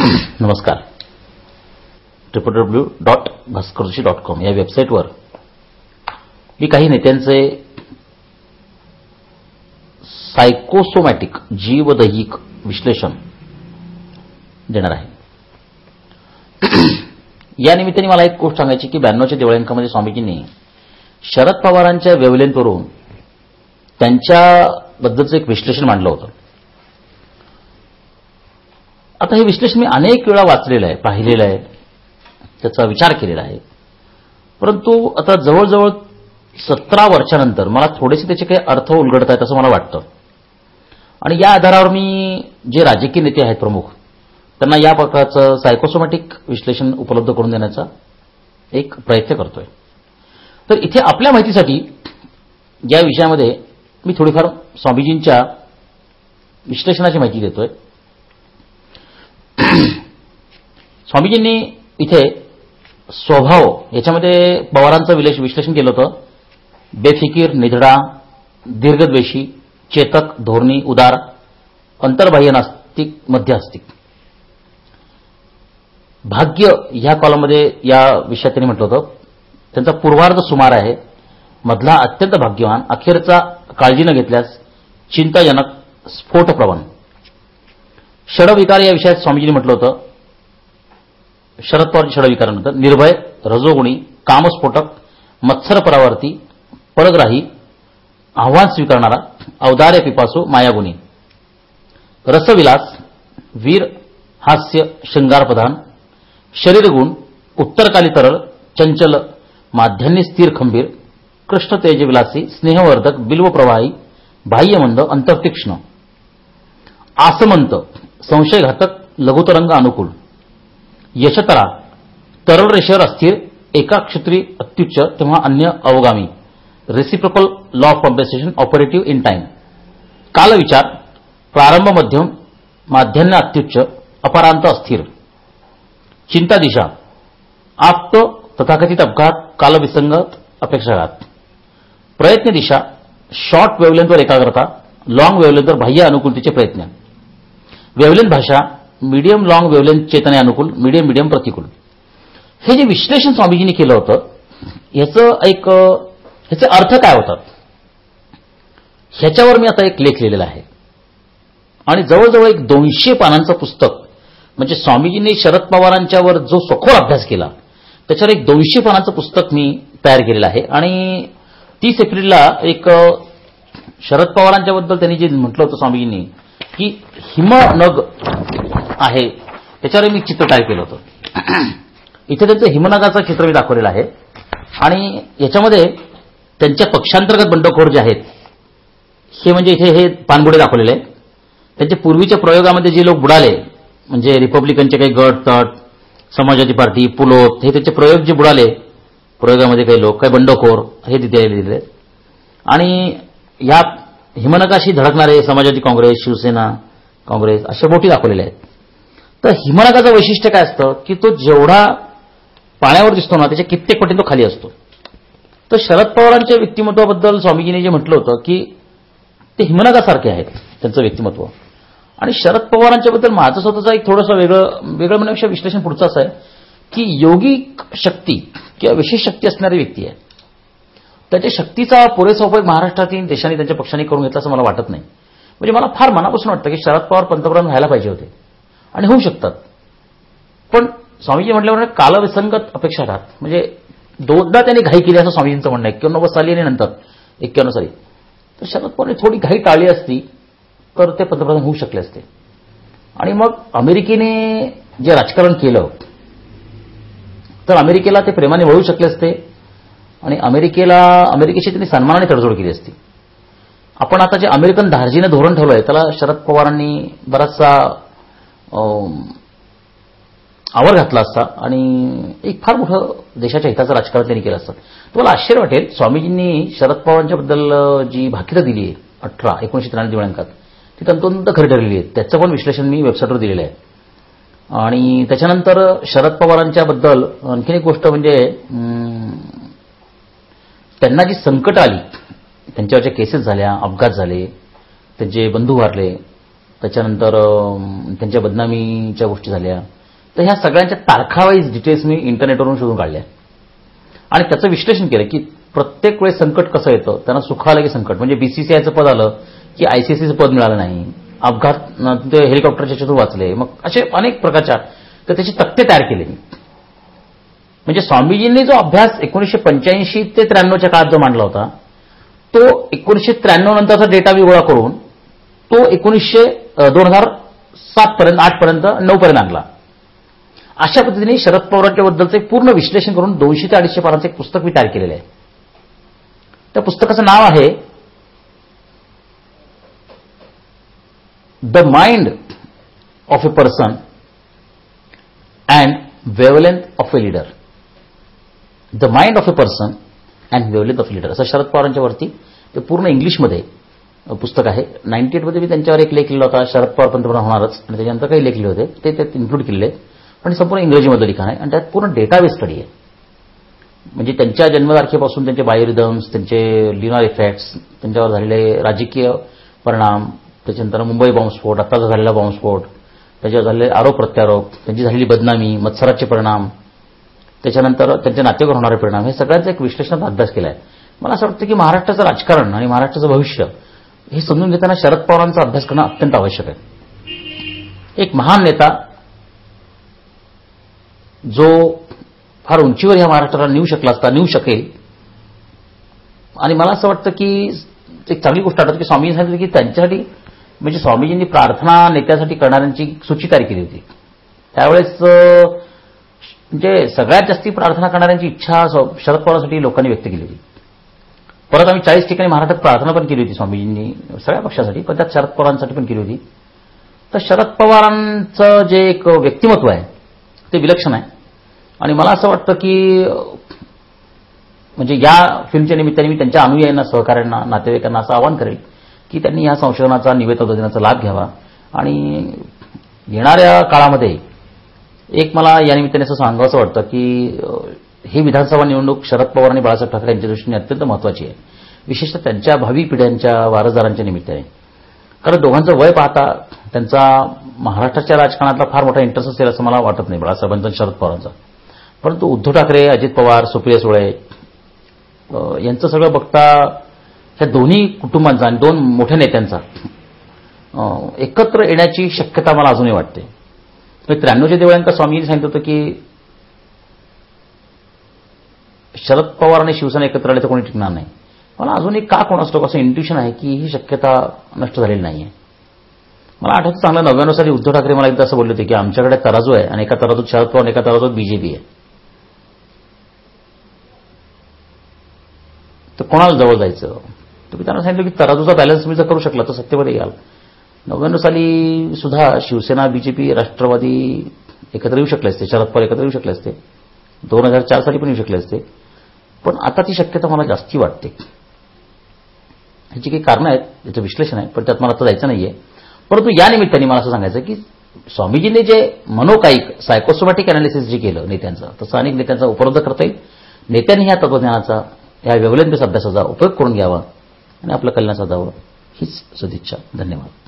नमस्कार. www.bhaskarjoshi.com या वेबसाईटवर मी काही नेत्यांचे सायकोसोमॅटिक जीवदैहिक विश्लेषण देणार आहे. या निमित्ताने मला एक गोष्ट सांगायची की 92च्या दिवाळी स्वामीजींनी शरद पवारांच्या वेव्हलेंथवरून त्यांच्याबद्दलचं एक विश्लेषण मांडलं होतं. आता हे विश्लेषण मी अनेक वेळा वाचलेलं आहे, पाहिलेलं आहे, त्याचा विचार केलेला आहे. परंतु आता जवळजवळ 17 वर्षानंतर मला थोडेसे त्याचे काही अर्थ उलगडत आहेत असं मला वाटतं. आणि या आधारावर मी जे राजकीय नेते आहेत प्रमुख त्यांना या प्रकारचं सायकोसोमॅटिक विश्लेषण उपलब्ध करून देण्याचा एक प्रयत्न करतोय. तर इथे आपल्या माहितीसाठी या विषयामध्ये मी थोडीफार स्वामीजींच्या विश्लेषणाची माहिती देतोय. स्वामीजींनी इथे स्वभाव याच्यामध्ये पवारांचं विश्लेषण केलं होतं. बेफिकीर, निधडा, दीर्घद्वेषी, चेतक, धोरणी, उदार, अंतर्बाह्य नास्तिक, मध्यस्तिक. भाग्य ह्या कॉलममध्ये या विषयात त्यांनी म्हटलं होतं. त्यांचा पूर्वार्ध सुमार आहे, मधला अत्यंत भाग्यवान, अखेरचा काळजी न घेतल्यास चिंताजनक, स्फोटप्रवण. षडविकार या विषयात स्वामीजींनी म्हटलं होतं. शरद पवार षडविकारानंतर निर्भय, रजोगुणी, कामस्फोटक, मत्सर परावर्ती, परग्राही, आव्हान स्वीकारणारा, औदार्य पिपासू, मायागुणी. रसविलास, वीर, हास्य, शृंगारप्रधान, शरीरगुण, उत्तरकाली तरळ, चंचल, माध्यान्ही स्थिर खंबीर, कृष्ण तेजविलासी, स्नेहवर्धक, बिल्वप्रवाही, बाह्यमंद, अंतर्तीक्ष्ण, आसमंत, संशयघातक, लघुतरंग, अनुकूल. यशतरा, तरल रेषेवर अस्थिर, एकाक्षत्री अत्युच्च तेव्हा अन्य अवगामी. Reciprocal law of compensation, operative in time. कालविचार, प्रारंभ मध्यम, माध्यान्ह अत्युच्च, अपरांत अस्थिर. चिंता दिशा, आप्त, तथाकथित अपघात, कालविसंगत, अपेक्षाघात. प्रयत्न दिशा, शॉर्ट वेव्हलेंथवर एकाग्रता, लॉंग वेव्हलेंथवर बाह्य अनुकूलतेचे प्रयत्न. वेव्हलेंथ भाषा, मीडियम लॉंग वेव्हलेंथ चेतने अनुकूल, मीडियम प्रतिकूल. हे जे विश्लेषण स्वामीजींनी केलं होतं ह्याचे अर्थ काय होतात ह्याच्यावर मी आता एक लेख लिहिलेला आहे. आणि जवळजवळ एक 200 पानांचं पुस्तक, म्हणजे स्वामीजींनी शरद पवारांच्यावर जो सखोल अभ्यास केला त्याच्यावर एक 200 पानांचं पुस्तक मी तयार केलेलं आहे. आणि 30 एप्रिलला एक शरद पवारांच्याबद्दल त्यांनी जे म्हटलं होतं स्वामीजींनी की हिमनग आहे त्याच्यावर मी चित्र तयार केलं होतं. इथे त्यांचं हिमनगाचं चित्र मी दाखवलेलं आहे. आणि याच्यामध्ये त्यांच्या पक्षांतर्गत बंडखोर जे आहेत हे म्हणजे इथे हे पानबुडे दाखवलेले आहेत. त्यांच्या पूर्वीच्या प्रयोगामध्ये जे लोक बुडाले म्हणजे रिपब्लिकनचे काही गट तट, समाजवादी पार्टी, पुलोत, हे त्यांचे प्रयोग जे बुडाले प्रयोगामध्ये काही लोक, काही बंडखोर, हे तिथे लिहिलेले. आणि या हिमनगाशी धडकणारे समाजवादी काँग्रेस, शिवसेना, काँग्रेस अशा बोटी दाखवलेल्या आहेत. तर हिमनगाचं वैशिष्ट्य काय असतं की तो जेवढा पाण्यावर दिसतो ना त्याच्या कित्येक पटीने तो खाली असतो. तर शरद पवारांच्या व्यक्तिमत्वाबद्दल स्वामीजींनी जे म्हटलं होतं की ते हिमनगासारखे आहेत त्यांचं व्यक्तिमत्व. आणि शरद पवारांच्याबद्दल माझं स्वतःचं एक थोडंसं वेगळं म्हणण्यापेक्षा विश्लेषण पुढचं असं आहे की योगिक शक्ती किंवा विशेष शक्ती असणारी व्यक्ती आहे. त्याच्या शक्तीचा पुरेसा उपयोग महाराष्ट्रातील देशांनी त्यांच्या पक्षांनी करून घेतला असं मला वाटत नाही. म्हणजे मला फार मनापासून वाटतं की शरद पवार पंतप्रधान व्हायला पाहिजे होते आणि होऊ शकतात. पण स्वामीजी म्हटल्यावर कालविसंगत अपेक्षाघात, म्हणजे 2दा त्यांनी घाई केली असं स्वामीजींचं म्हणणं आहे. 91 साली आणि नंतर 91 साली. तर शरद पवारने थोडी घाई टाळली असती तर ते पंतप्रधान होऊ शकले असते. आणि मग अमेरिकेने जे राजकारण केलं तर अमेरिकेला ते प्रेमाने वळू शकले असते आणि अमेरिकेशी त्यांनी सन्मानाने तडजोड केली असती. आपण आता जे अमेरिकन धार्जिनं धोरण ठेवलंय त्याला शरद पवारांनी बराचसा आवर घातला असता आणि एक फार मोठं देशाच्या हिताचं राजकारण त्यांनी केलं असतं. तुम्हाला आश्चर्य वाटेल, स्वामीजींनी शरद पवारांच्याबद्दल जी भाकितं दिली आहे 1993 दिनांकात ती तंतोतंत खरी ठरलेली आहे. त्याचं पण विश्लेषण मी वेबसाईटवर दिलेलं आहे. आणि त्याच्यानंतर शरद पवारांच्याबद्दल आणखी एक गोष्ट म्हणजे त्यांना जी संकट आली, त्यांच्यावरच्या केसेस झाल्या, अपघात झाले, त्यांचे बंधू वारले, त्याच्यानंतर त्यांच्या बदनामीच्या गोष्टी झाल्या. तर ह्या सगळ्यांच्या तारखावाईज डिटेल्स मी इंटरनेटवरून शोधून काढल्या आणि त्याचं विश्लेषण केलं की प्रत्येक वेळेस संकट कसं येतं. त्यांना सुख आलं की संकट, म्हणजे बीसीसीआयचं पद आलं की आयसीसीचं पद मिळालं नाही, अपघात ते हेलिकॉप्टरच्या ह्याच्यातून वाचले, मग असे अनेक प्रकारच्या. तर त्याचे तक्ते तयार केले मी. म्हणजे स्वामीजींनी जो अभ्यास 1985 ते 93च्या काळात जो मांडला होता तो 1993 नंतरचा डेटा मी गोळा करून तो 2007 पर्यंत 8 पर्यंत 9 पर्यंत आणला. अशा पद्धतीने शरद पवारांच्या बद्दलचं एक पूर्ण विश्लेषण करून 200 ते 250 पानांचं एक पुस्तक मी तयार केलेलं आहे. त्या पुस्तकाचं नाव आहे the mind of a person and wavelength of a leader. The mind of a person and wavelength of leader असं शरद पवारांच्या वरती ते पूर्ण इंग्लिशमध्ये पुस्तक आहे. 98 मध्ये मी त्यांच्यावर एक लेख लिहिला होता, शरद पवार पंतप्रधान होणारच, आणि त्याच्यानंतर काही लेख लिहिले होते ते त्यात इन्क्लूड केलेले, पण संपूर्ण इंग्रजीमधलं लिखाण आहे आणि त्यात पूर्ण डेटाबेस स्टडी आहे. म्हणजे त्यांच्या जन्मतारखेपासून त्यांचे बायोरिदम्स, त्यांचे ल्युनार इफेक्ट्स, त्यांच्यावर झालेले राजकीय परिणाम, त्याच्यानंतर मुंबई बॉम्बस्फोट, आत्ताचा झालेला बॉम्बस्फोट, त्याच्यावर झालेले आरोप प्रत्यारोप, त्यांची झालेली बदनामी, मत्सराचे परिणाम, त्याच्यानंतर त्यांच्या नातेवाईकांवर होणारे परिणाम, हे सगळ्यांचा एक विश्लेषणाचा अभ्यास केला आहे. मला असं वाटतं की महाराष्ट्राचं राजकारण आणि महाराष्ट्राचं भविष्य हे समजून घेताना शरद पवारांचा अभ्यास करणं अत्यंत आवश्यक आहे. एक महान नेता जो फार उंचीवर ह्या महाराष्ट्राला नेऊ शकला असता, नेऊ शकेल. आणि मला असं वाटतं की एक चांगली गोष्ट आठवते की स्वामीजी सांगितलं की त्यांच्यासाठी म्हणजे स्वामीजींनी प्रार्थना नेत्यासाठी करणाऱ्यांची सूची तयार केली होती. त्यावेळेस म्हणजे सगळ्यात जास्ती प्रार्थना करणाऱ्यांची इच्छा शरद पवारांसाठी लोकांनी व्यक्त केली होती. परत आम्ही 40 ठिकाणी महाराष्ट्रात प्रार्थना पण केली होती स्वामीजींनी सगळ्या पक्षासाठी, पण त्यात शरद पवारांसाठी पण केली होती. तर शरद पवारांचं जे एक व्यक्तिमत्व आहे ते विलक्षण आहे आणि मला असं वाटतं की म्हणजे या फिल्मच्या निमित्ताने मी त्यांच्या अनुयायांना, सहकाऱ्यांना, नातेवाईकांना असं आवाहन करेल की त्यांनी या संशोधनाचा, निवेदन दिनाचा लाभ घ्यावा. आणि येणाऱ्या काळामध्ये एक मला या निमित्ताने असं सांगावंसं वाटतं की ही विधानसभा निवडणूक शरद पवार आणि बाळासाहेब ठाकरे यांच्या दृष्टीने अत्यंत महत्त्वाची आहे, विशेषतः त्यांच्या भावी पिढ्यांच्या वारसदारांच्या निमित्ताने. कारण दोघांचं वय पाहता त्यांचा महाराष्ट्राच्या राजकारणातला फार मोठा इंटरेस्ट असेल असं मला वाटत नाही, बाळासाहेबांचा आणि शरद पवारांचा. परंतु उद्धव ठाकरे, अजित पवार, सुप्रिया सुळे यांचं सगळं बघता ह्या दोन्ही कुटुंबांचा आणि दोन मोठ्या नेत्यांचा एकत्र येण्याची शक्यता मला अजूनही वाटते. 93च्या दिवाळ्यांका स्वामींनी सांगितलं होतं की शरद पवार आणि शिवसेना एकत्र आले तर कोणी टिकणार नाही. मला अजूनही का कोणास ठाऊक असं इंट्युशन आहे की ही शक्यता नष्ट झालेली नाहीये. मला आठवतं चांगलं 99 साली उद्धव ठाकरे मला एकदा असं बोलले होते की आमच्याकडे तराजू आहे आणि एका तराजूत शरद पवार, एका तराजूत बीजेपी आहे, तर कोणाला जवळ जायचं. तर मी त्यांना सांगितलं की तराजूचा बॅलन्स मी जर करू शकला तर सत्तेमध्ये याल. 99 साली सुद्धा शिवसेना, बीजेपी, राष्ट्रवादी एकत्र येऊ शकले असते, शरद पवार एकत्र येऊ शकले असते, 2004 साली पण येऊ शकले असते. पण आता ती शक्यता मला जास्ती वाटते. ह्याची काही कारणं आहेत, याचं विश्लेषण आहे, पण त्यात मला आता जायचं नाहीये. परंतु या निमित्ताने मला असं सांगायचं की स्वामीजींनी जे मनोकायिक सायकोसोमॅटिक अनालिसिस जे केलं नेत्यांचं, तसं अनेक नेत्यांचा उपलब्ध करता येईल. नेत्यांनी ह्या तत्वज्ञानाचा, या वेवलेंथ बेस अभ्यासाचा उपयोग करून घ्यावा आणि आपलं कल्याण साधावं हीच सदिच्छा. धन्यवाद.